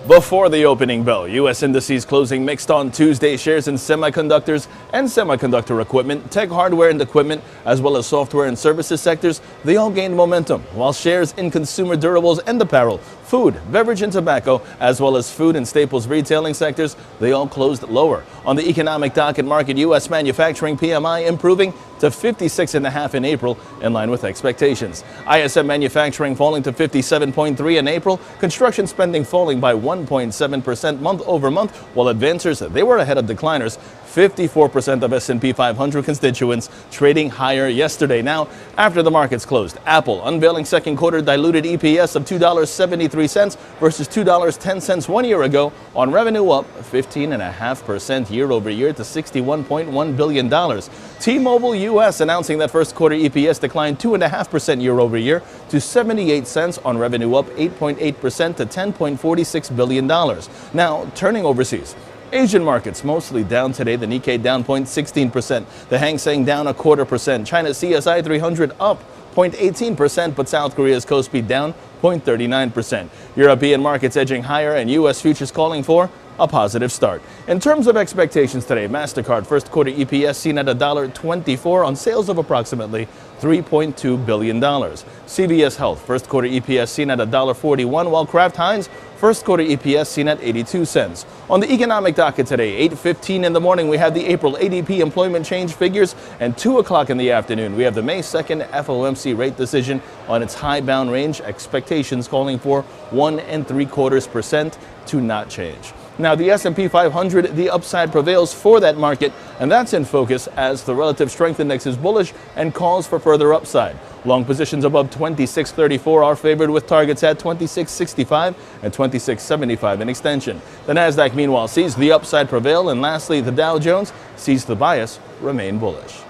Before the opening bell, U.S. indices closing mixed on Tuesday. Shares in semiconductors and semiconductor equipment, tech hardware and equipment, as well as software and services sectors, they all gained momentum, while shares in consumer durables and apparel, food, beverage and tobacco, as well as food and staples retailing sectors, they all closed lower. On the economic docket market, U.S. manufacturing PMI improving to 56.5 in April, in line with expectations. ISM manufacturing falling to 57.3 in April, construction spending falling by 1.7% month over month, while advancers, they were ahead of decliners. 54% of SP 500 constituents trading higher yesterday. Now, after the markets closed, Apple unveiling second quarter diluted EPS of $2.73 versus $2.10 1 year ago, on revenue up 15.5% year over year to $61.1 billion. T-Mobile US announcing that first quarter EPS declined 2.5% year over year to 78 cents on revenue up 8.8% to $10.46 billion. Now, turning overseas. Asian markets mostly down today. The Nikkei down 0.16%. The Hang Seng down 0.25%. China's CSI 300 up 0.18%, but South Korea's Kospi down 0.39%. European markets edging higher, and U.S. futures calling for a positive start. In terms of expectations today, MasterCard first quarter EPS seen at $1.24 on sales of approximately $3.2 billion. CVS Health first quarter EPS seen at $1.41, while Kraft Heinz first quarter EPS seen at 82 cents. On the economic docket today, 8:15 in the morning, we have the April ADP employment change figures, and 2 o'clock in the afternoon, we have the May 2nd FOMC rate decision on its high bound range, expectations calling for 1.75% to not change. Now, the SP 500, the upside prevails for that market, and that's in focus as the relative strength index is bullish and calls for further upside. Long positions above 2634 are favored, with targets at 2665 and 2675 in extension. The Nasdaq, meanwhile, sees the upside prevail, and lastly, the Dow Jones sees the bias remain bullish.